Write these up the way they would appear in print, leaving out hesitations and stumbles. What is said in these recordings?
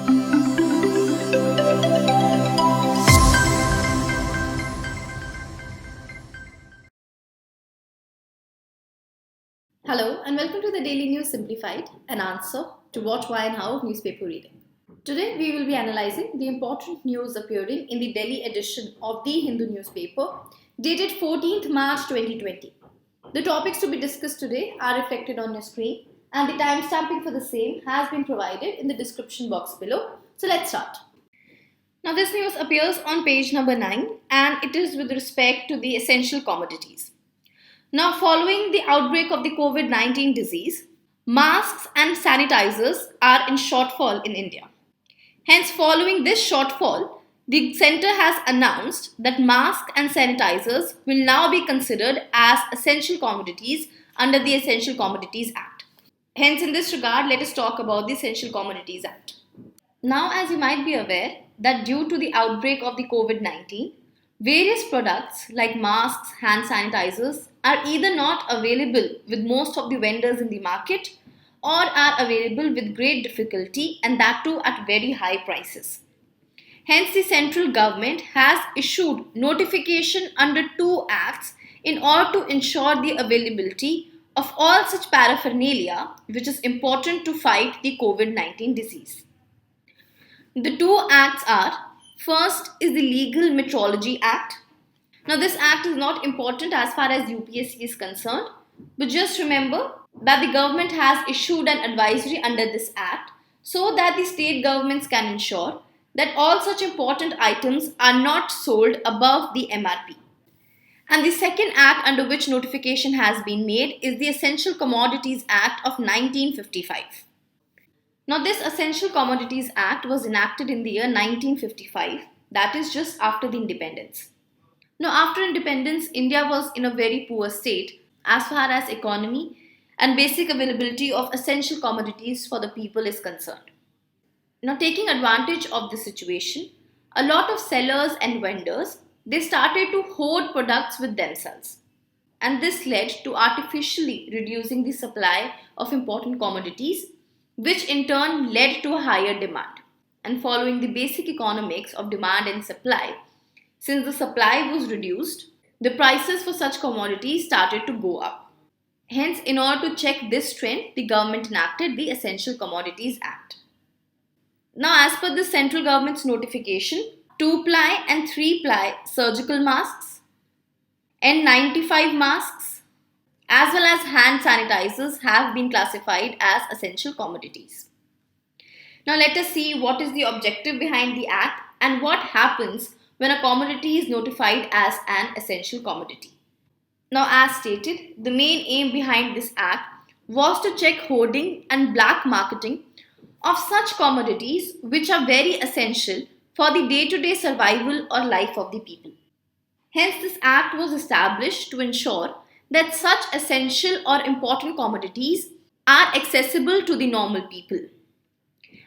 Hello and welcome to the Daily News Simplified, an answer to what, why and how of newspaper reading. Today we will be analysing the important news appearing in the Delhi edition of the Hindu newspaper dated 14th March 2020. The topics to be discussed today are reflected on your screen and the timestamping for the same has been provided in the description box below. So let's start. Now this news appears on page number 9 and it is with respect to the essential commodities. Now, following the outbreak of the COVID-19 disease, masks and sanitizers are in shortfall in India. Hence, following this shortfall, the centre has announced that masks and sanitizers will now be considered as essential commodities under the Essential Commodities Act. Hence, in this regard, let us talk about the Essential Commodities Act. Now, as you might be aware, that due to the outbreak of the COVID-19, various products like masks, hand sanitizers are either not available with most of the vendors in the market or are available with great difficulty and that too at very high prices. Hence, the central government has issued notification under two acts in order to ensure the availability of all such paraphernalia which is important to fight the COVID-19 disease. The two acts are: first is the Legal Metrology Act. Now this act is not important as far as UPSC is concerned, but just remember that the government has issued an advisory under this act so that the state governments can ensure that all such important items are not sold above the MRP. And the second act under which notification has been made is the Essential Commodities Act of 1955. Now this Essential Commodities Act was enacted in the year 1955, that is just after the independence. Now after independence, India was in a very poor state as far as economy and basic availability of essential commodities for the people is concerned. Now taking advantage of this situation, a lot of sellers and vendors, they started to hoard products with themselves. And this led to artificially reducing the supply of important commodities, which in turn led to a higher demand. And following the basic economics of demand and supply, since the supply was reduced, the prices for such commodities started to go up. Hence, in order to check this trend, the government enacted the Essential Commodities Act. Now, as per the central government's notification, 2-ply and 3-ply surgical masks, N95 masks, as well as hand sanitizers have been classified as essential commodities. Now let us see what is the objective behind the act and what happens when a commodity is notified as an essential commodity. Now as stated, the main aim behind this act was to check hoarding and black marketing of such commodities which are very essential for the day-to-day survival or life of the people. Hence this act was established to ensure that such essential or important commodities are accessible to the normal people.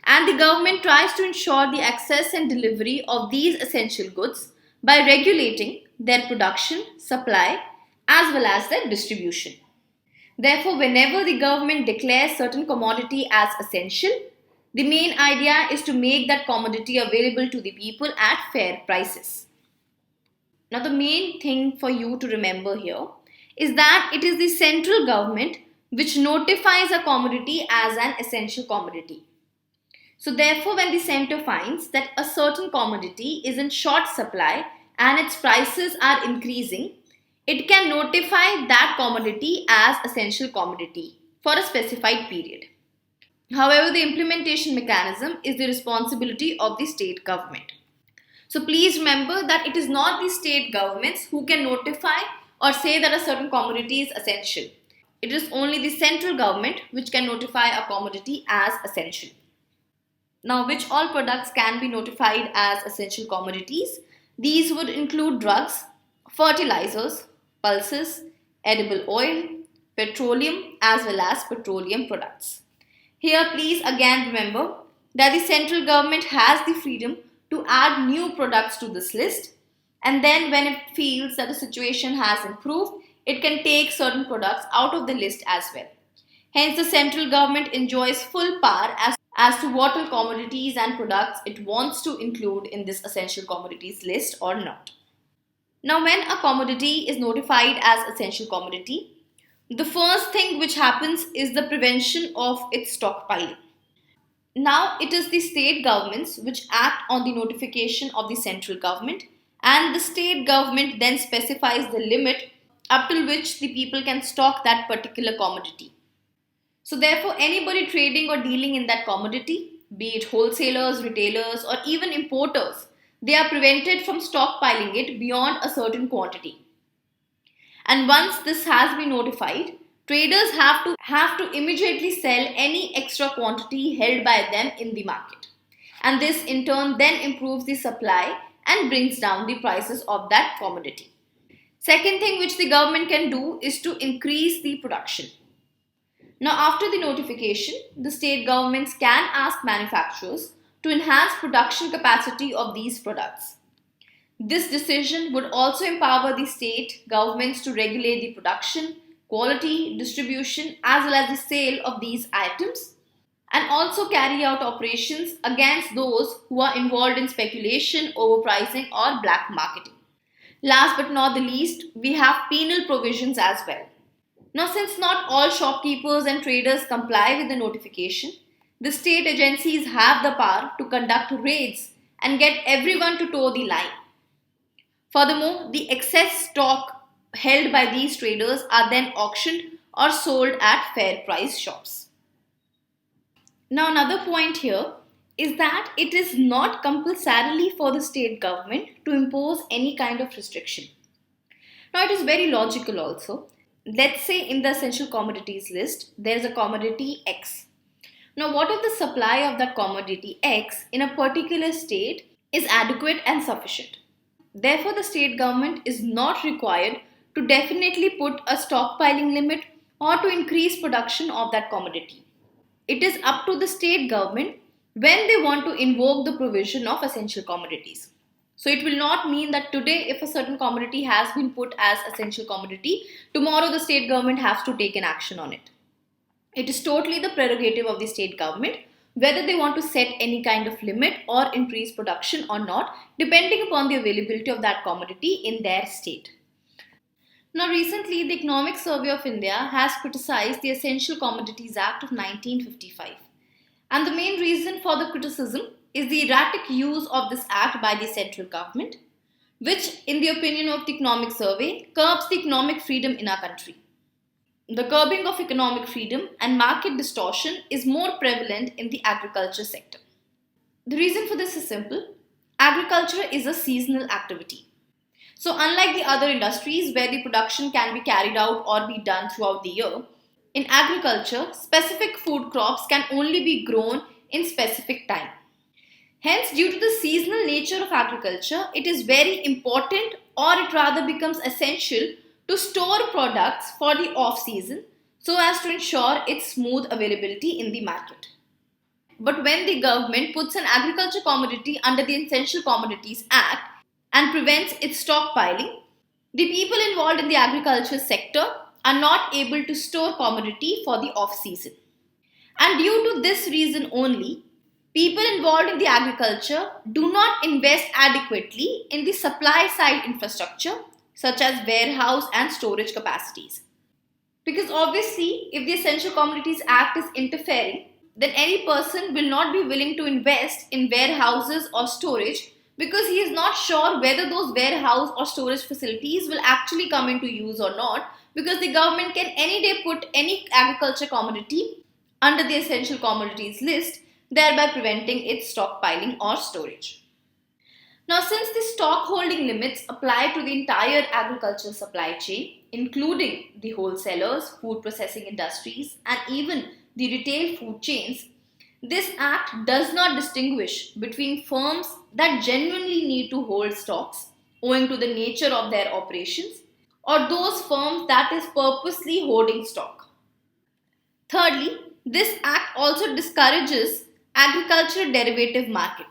And the government tries to ensure the access and delivery of these essential goods by regulating their production, supply, as well as their distribution. Therefore, whenever the government declares certain commodity as essential, the main idea is to make that commodity available to the people at fair prices. Now, the main thing for you to remember here is that it is the central government which notifies a commodity as an essential commodity. So therefore, when the centre finds that a certain commodity is in short supply and its prices are increasing, it can notify that commodity as essential commodity for a specified period. However, the implementation mechanism is the responsibility of the state government. So please remember that it is not the state governments who can notify or say that a certain commodity is essential. It is only the central government which can notify a commodity as essential. Now, which all products can be notified as essential commodities? These would include drugs, fertilizers, pulses, edible oil, petroleum as well as petroleum products. Here, please again remember that the central government has the freedom to add new products to this list, and then when it feels that the situation has improved, it can take certain products out of the list as well. Hence, the central government enjoys full power as as to what all commodities and products it wants to include in this essential commodities list or not. Now, when a commodity is notified as essential commodity, the first thing which happens is the prevention of its stockpiling. Now, it is the state governments which act on the notification of the central government, and the state government then specifies the limit up till which the people can stock that particular commodity. So therefore, anybody trading or dealing in that commodity, be it wholesalers, retailers, or even importers, they are prevented from stockpiling it beyond a certain quantity. And once this has been notified, traders have to immediately sell any extra quantity held by them in the market. And this in turn then improves the supply and brings down the prices of that commodity. Second thing which the government can do is to increase the production. Now, after the notification, the state governments can ask manufacturers to enhance production capacity of these products. This decision would also empower the state governments to regulate the production, quality, distribution, as well as the sale of these items, and also carry out operations against those who are involved in speculation, overpricing, or black marketing. Last but not the least, we have penal provisions as well. Now, since not all shopkeepers and traders comply with the notification, the state agencies have the power to conduct raids and get everyone to toe the line. Furthermore, the excess stock held by these traders are then auctioned or sold at fair price shops. Now, another point here is that it is not compulsorily for the state government to impose any kind of restriction. Now, it is very logical also. Let's say in the essential commodities list, there is a commodity X. Now, what if the supply of that commodity X in a particular state is adequate and sufficient? Therefore, the state government is not required to definitely put a stockpiling limit or to increase production of that commodity. It is up to the state government when they want to invoke the provision of essential commodities. So it will not mean that today if a certain commodity has been put as essential commodity, tomorrow the state government has to take an action on it. It is totally the prerogative of the state government whether they want to set any kind of limit or increase production or not, depending upon the availability of that commodity in their state. Now, recently, the Economic Survey of India has criticized the Essential Commodities Act of 1955. And the main reason for the criticism is the erratic use of this act by the central government, which, in the opinion of the Economic Survey, curbs the economic freedom in our country. The curbing of economic freedom and market distortion is more prevalent in the agriculture sector. The reason for this is simple. Agriculture is a seasonal activity. So unlike the other industries where the production can be carried out or be done throughout the year, in agriculture, specific food crops can only be grown in specific time. Hence, due to the seasonal nature of agriculture, it is very important, or it rather becomes essential, to store products for the off-season so as to ensure its smooth availability in the market. But when the government puts an agriculture commodity under the Essential Commodities Act and prevents its stockpiling, the people involved in the agriculture sector are not able to store commodity for the off-season. And due to this reason only, people involved in the agriculture do not invest adequately in the supply side infrastructure such as warehouse and storage capacities. Because obviously, if the Essential Commodities Act is interfering, then any person will not be willing to invest in warehouses or storage because he is not sure whether those warehouse or storage facilities will actually come into use or not, because the government can any day put any agriculture commodity under the Essential Commodities list, thereby preventing its stockpiling or storage. Now, since the stock holding limits apply to the entire agricultural supply chain, including the wholesalers, food processing industries, and even the retail food chains, this act does not distinguish between firms that genuinely need to hold stocks owing to the nature of their operations or those firms that is purposely hoarding stock. Thirdly, this act also discourages agriculture derivative market.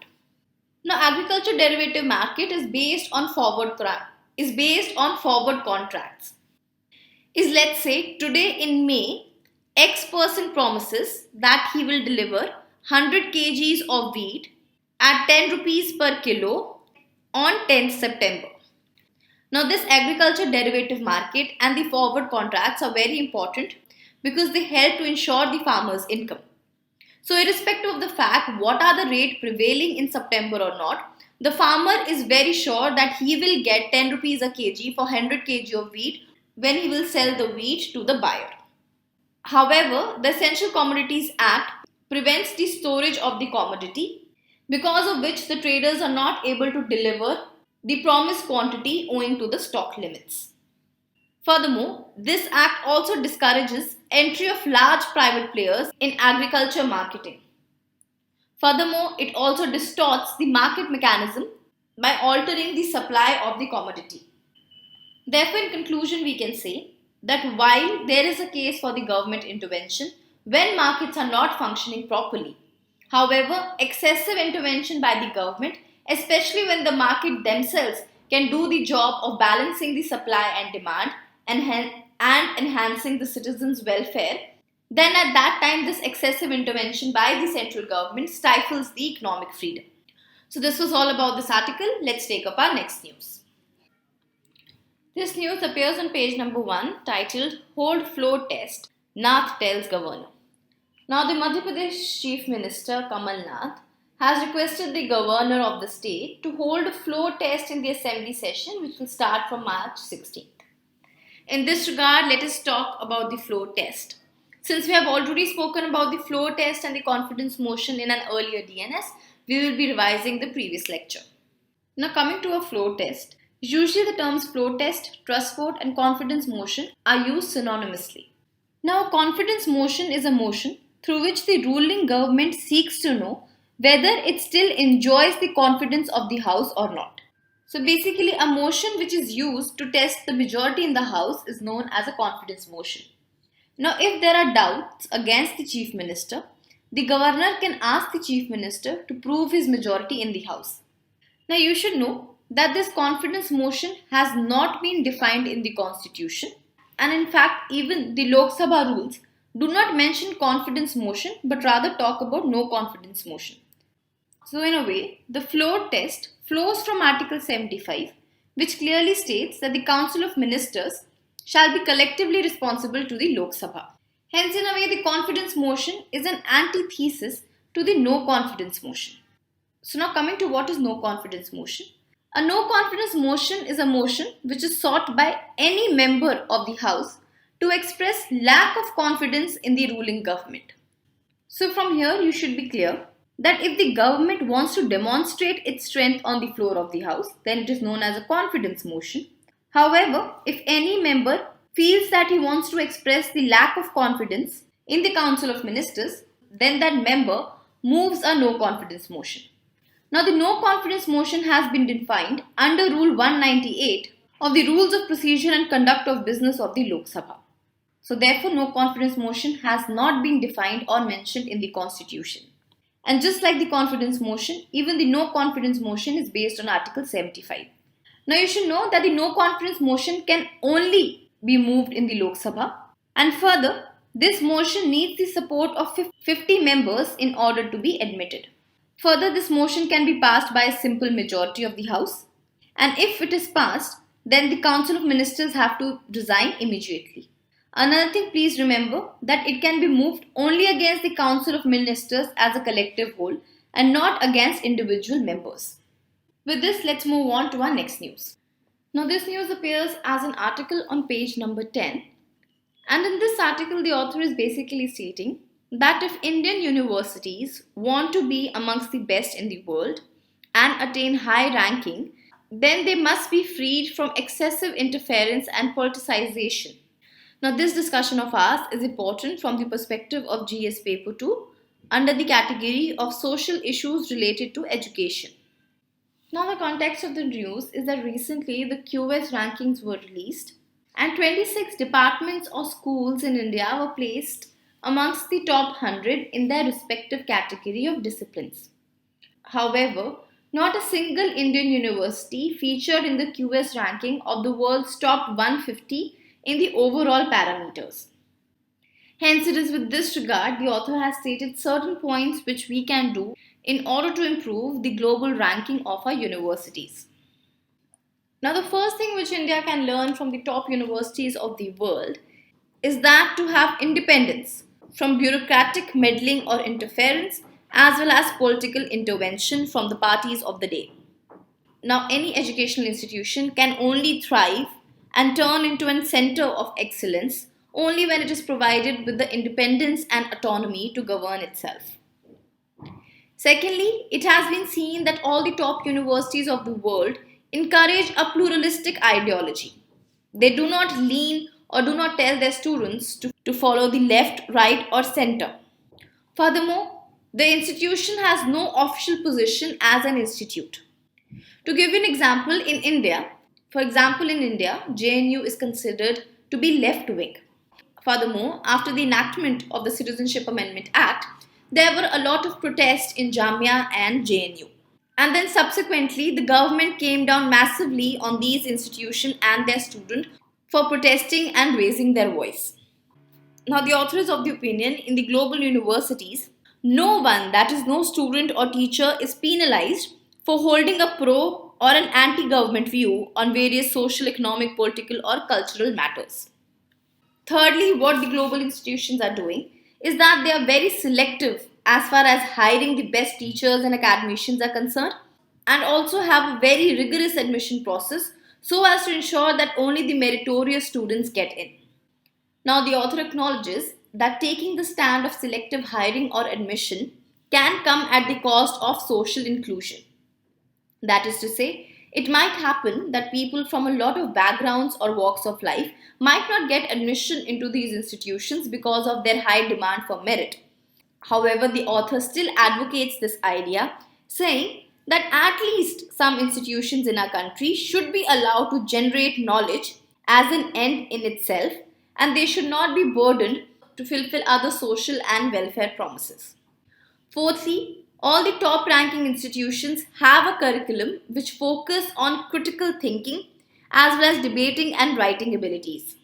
Now, agriculture derivative market is based on forward contracts. Is, let's say, today in May, X person promises that he will deliver 100 kgs of wheat at 10 rupees per kilo on 10th September. Now this agriculture derivative market and the forward contracts are very important because they help to ensure the farmer's income. So irrespective of the fact what are the rate prevailing in September or not, the farmer is very sure that he will get 10 rupees a kg for 100 kg of wheat when he will sell the wheat to the buyer. However, the Essential Commodities Act prevents the storage of the commodity, because of which the traders are not able to deliver the promised quantity owing to the stock limits. Furthermore, this act also discourages entry of large private players in agriculture marketing. Furthermore, it also distorts the market mechanism by altering the supply of the commodity. Therefore, in conclusion, we can say that while there is a case for the government intervention when markets are not functioning properly, however, excessive intervention by the government, especially when the market themselves can do the job of balancing the supply and demand and enhancing the citizens' welfare, then at that time this excessive intervention by the central government stifles the economic freedom. So this was all about this article. Let's take up our next news. This news appears on page number 1, titled Hold Floor Test, Nath Tells Governor. Now the Madhya Pradesh Chief Minister Kamal Nath has requested the governor of the state to hold a floor test in the assembly session which will start from March 16th. In this regard, let us talk about the floor test. Since we have already spoken about the floor test and the confidence motion in an earlier DNS, we will be revising the previous lecture. Now coming to a floor test, usually the terms floor test, trust vote and confidence motion are used synonymously. Now confidence motion is a motion through which the ruling government seeks to know whether it still enjoys the confidence of the House or not. So basically a motion which is used to test the majority in the House is known as a confidence motion. Now if there are doubts against the Chief Minister, the Governor can ask the Chief Minister to prove his majority in the House. Now you should know that this confidence motion has not been defined in the Constitution, and in fact even the Lok Sabha rules do not mention confidence motion but rather talk about no confidence motion. So in a way, the floor test flows from Article 75, which clearly states that the Council of Ministers shall be collectively responsible to the Lok Sabha. Hence, in a way, the confidence motion is an antithesis to the no confidence motion. So now coming to what is no confidence motion. A no confidence motion is a motion which is sought by any member of the House to express lack of confidence in the ruling government. So from here, you should be clear that if the government wants to demonstrate its strength on the floor of the House, then it is known as a confidence motion. However, if any member feels that he wants to express the lack of confidence in the Council of Ministers, then that member moves a no confidence motion. Now the no confidence motion has been defined under Rule 198 of the Rules of Procedure and Conduct of Business of the Lok Sabha. So therefore no confidence motion has not been defined or mentioned in the Constitution. And just like the confidence motion, even the no confidence motion is based on Article 75. Now you should know that the no confidence motion can only be moved in the Lok Sabha, and further, this motion needs the support of 50 members in order to be admitted. Further, this motion can be passed by a simple majority of the House, and if it is passed, then the Council of Ministers have to resign immediately. Another thing, please remember that it can be moved only against the Council of Ministers as a collective whole and not against individual members. With this, let's move on to our next news. Now this news appears as an article on page number 10, and in this article the author is basically stating that if Indian universities want to be amongst the best in the world and attain high ranking, then they must be freed from excessive interference and politicization. Now this discussion of ours is important from the perspective of GS Paper 2 under the category of social issues related to education. Now the context of the news is that recently the QS rankings were released and 26 departments or schools in India were placed amongst the top 100 in their respective category of disciplines. However, not a single Indian university featured in the QS ranking of the world's top 150 in the overall parameters. Hence, it is with this regard the author has stated certain points which we can do in order to improve the global ranking of our universities. Now, the first thing which India can learn from the top universities of the world is that to have independence from bureaucratic meddling or interference as well as political intervention from the parties of the day. Now, any educational institution can only thrive and turn into a center of excellence only when it is provided with the independence and autonomy to govern itself. Secondly, it has been seen that all the top universities of the world encourage a pluralistic ideology. They do not lean or do not tell their students to follow the left, right, or center. Furthermore, the institution has no official position as an institute. To give you an example, in India, JNU is considered to be left wing. Furthermore, after the enactment of the Citizenship Amendment Act, there were a lot of protests in Jamia and JNU. And then subsequently, the government came down massively on these institutions and their students for protesting and raising their voice. Now, the author is of the opinion in the global universities, no one, that is, no student or teacher, is penalized for holding a pro or an anti-government view on various social, economic, political, or cultural matters. Thirdly, what the global institutions are doing is that they are very selective as far as hiring the best teachers and academicians are concerned, and also have a very rigorous admission process so as to ensure that only the meritorious students get in. Now, the author acknowledges that taking the stand of selective hiring or admission can come at the cost of social inclusion. That is to say, it might happen that people from a lot of backgrounds or walks of life might not get admission into these institutions because of their high demand for merit. However, the author still advocates this idea, saying that at least some institutions in our country should be allowed to generate knowledge as an end in itself, and they should not be burdened to fulfill other social and welfare promises. Fourthly, all the top ranking institutions have a curriculum which focus on critical thinking as well as debating and writing abilities.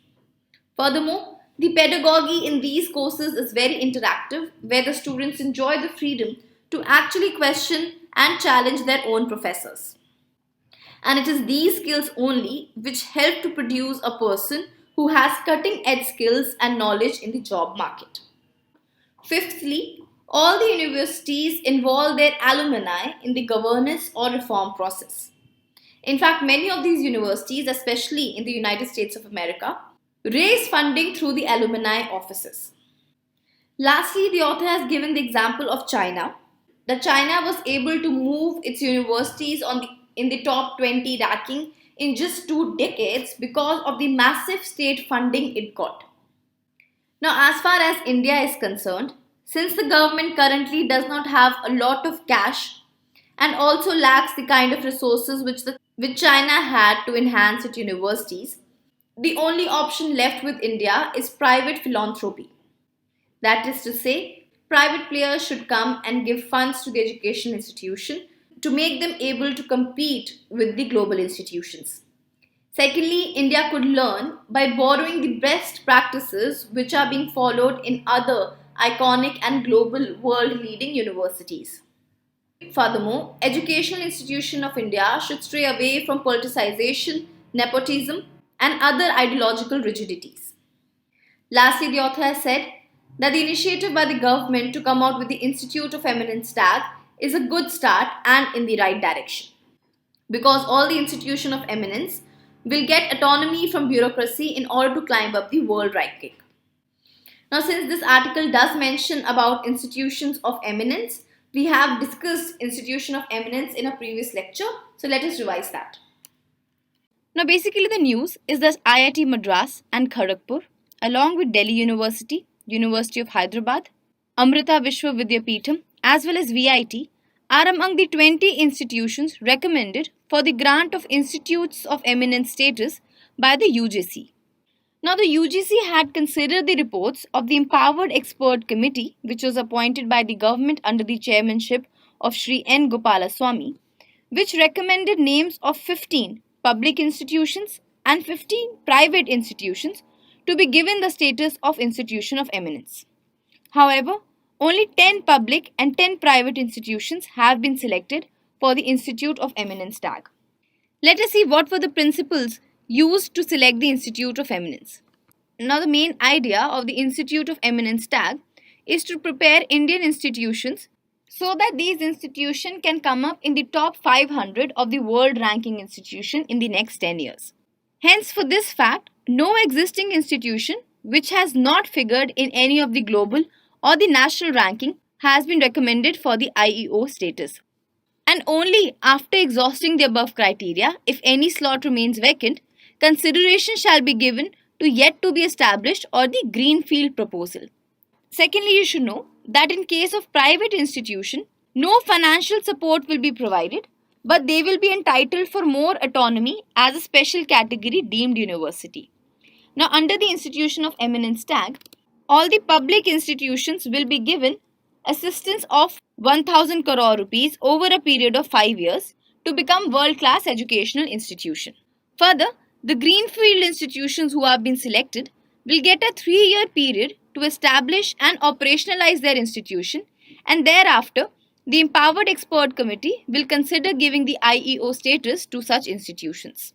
Furthermore, the pedagogy in these courses is very interactive, where the students enjoy the freedom to actually question and challenge their own professors. And it is these skills only which help to produce a person who has cutting edge skills and knowledge in the job market. Fifthly, all the universities involve their alumni in the governance or reform process. In fact, many of these universities, especially in the United States of America, raise funding through the alumni offices. Lastly, the author has given the example of China, that China was able to move its universities in the top 20 ranking in just 2 decades because of the massive state funding it got. Now, as far as India is concerned, since the government currently does not have a lot of cash and also lacks the kind of resources which China had to enhance its universities, the only option left with India is private philanthropy. That is to say, private players should come and give funds to the education institution to make them able to compete with the global institutions. Secondly, India could learn by borrowing the best practices which are being followed in other iconic and global world-leading universities. Furthermore, educational institutions of India should stray away from politicization, nepotism, and other ideological rigidities. Lastly, the author has said that the initiative by the government to come out with the Institute of Eminence tag is a good start and in the right direction, because all the institutions of eminence will get autonomy from bureaucracy in order to climb up the world ranking. Now, since this article does mention about institutions of eminence, we have discussed institution of eminence in a previous lecture, so let us revise that. Now, basically the news is that IIT Madras and Kharagpur, along with Delhi University, University of Hyderabad, Amrita Vishwa Vidyapeetham, as well as VIT, are among the 20 institutions recommended for the grant of Institutes of Eminence status by the UGC. Now, the UGC had considered the reports of the Empowered Expert Committee, which was appointed by the government under the chairmanship of Sri N. Gopalaswamy, which recommended names of 15 public institutions and 15 private institutions to be given the status of institution of eminence. However, only 10 public and 10 private institutions have been selected for the Institute of Eminence tag. Let us see what were the principles used to select the Institute of Eminence. Now, the main idea of the Institute of Eminence tag is to prepare Indian institutions so that these institutions can come up in the top 500 of the world ranking institution in the next 10 years. Hence, for this fact, no existing institution which has not figured in any of the global or the national ranking has been recommended for the IEO status. And only after exhausting the above criteria, if any slot remains vacant, consideration shall be given to yet to be established or the greenfield proposal. Secondly, you should know that in case of private institution, no financial support will be provided, but they will be entitled for more autonomy as a special category deemed university. Now, under the Institution of Eminence tag, all the public institutions will be given assistance of 1000 crore rupees over a period of 5 years to become world-class educational institution. Further, the greenfield institutions who have been selected will get a 3-year period to establish and operationalize their institution, and thereafter the empowered expert committee will consider giving the IEO status to such institutions.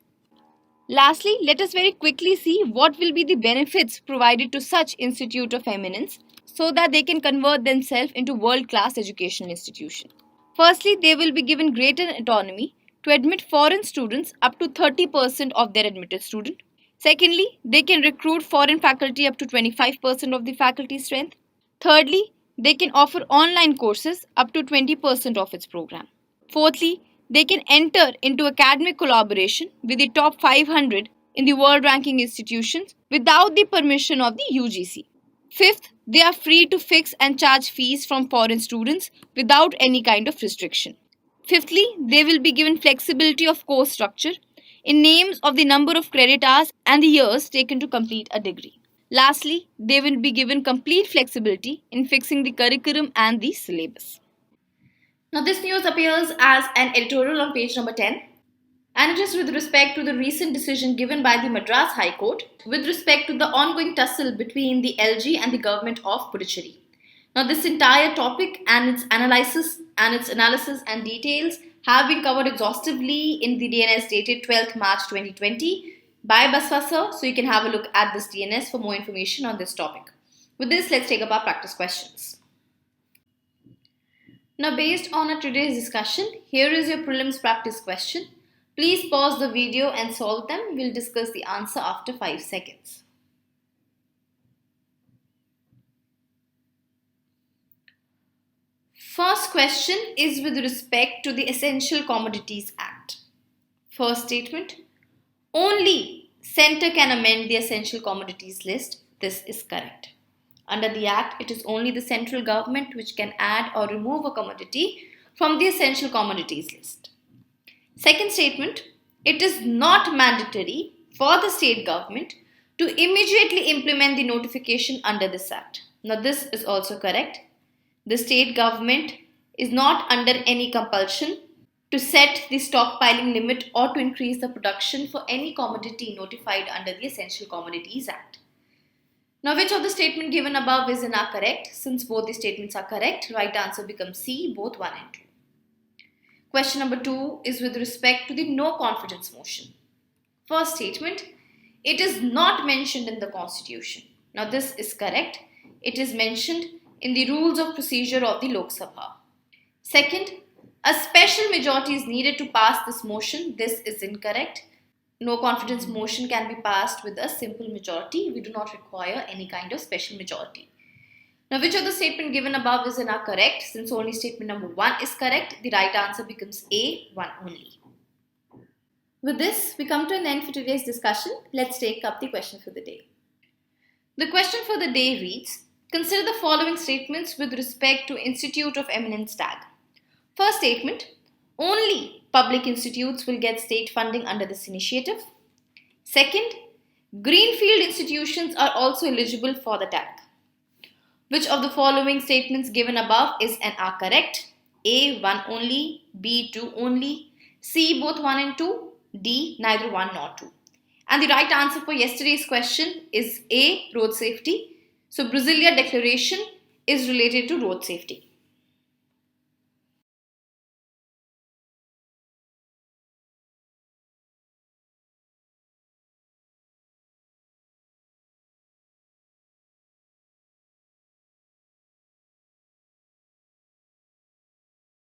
Lastly, let us very quickly see what will be the benefits provided to such Institute of Eminence so that they can convert themselves into world-class educational institution. Firstly, they will be given greater autonomy to admit foreign students up to 30% of their admitted student. Secondly, they can recruit foreign faculty up to 25% of the faculty strength. Thirdly, they can offer online courses up to 20% of its program. Fourthly, they can enter into academic collaboration with the top 500 in the world ranking institutions without the permission of the UGC. Fifth, they are free to fix and charge fees from foreign students without any kind of restriction. Fifthly, they will be given flexibility of course structure in names of the number of credit hours and the years taken to complete a degree. Lastly, they will be given complete flexibility in fixing the curriculum and the syllabus. Now, this news appears as an editorial on page number 10, and it is with respect to the recent decision given by the Madras High Court with respect to the ongoing tussle between the LG and the government of Puducherry. Now, this entire topic and its analysis and details have been covered exhaustively in the DNS dated 12th March 2020 by Baswa sir, so you can have a look at this DNS for more information on this topic. With this, let's take up our practice questions. Now, based on our today's discussion, here is your prelims practice question. Please pause the video and solve them. We'll discuss the answer after 5 seconds. First question is with respect to the Essential Commodities Act. First statement, only Centre can amend the Essential Commodities list. This is correct. Under the Act, it is only the central government which can add or remove a commodity from the Essential Commodities list. Second statement, it is not mandatory for the state government to immediately implement the notification under this Act. Now, this is also correct. The state government is not under any compulsion to set the stockpiling limit or to increase the production for any commodity notified under the Essential Commodities Act. Now, which of the statement given above is incorrect? Since both the statements are correct, right answer becomes C, both 1 and 2. Question number 2 is with respect to the no confidence motion. First statement, it is not mentioned in the Constitution. Now, this is correct. It is mentioned in the rules of procedure of the Lok Sabha. Second, a special majority is needed to pass this motion. This is incorrect. No confidence motion can be passed with a simple majority. We do not require any kind of special majority. Now, which of the statement given above is incorrect? Since only statement number 1 is correct, the right answer becomes A, 1 only. With this, we come to an end for today's discussion. Let's take up the question for the day. The question for the day reads, consider the following statements with respect to Institute of Eminence tag. First statement, only public institutes will get state funding under this initiative. Second, greenfield institutions are also eligible for the tag. Which of the following statements given above is and are correct? A, 1 only, B, 2 only, C, both 1 and 2, D, neither 1 nor 2. And the right answer for yesterday's question is A, road safety. So Brasilia Declaration is related to road safety.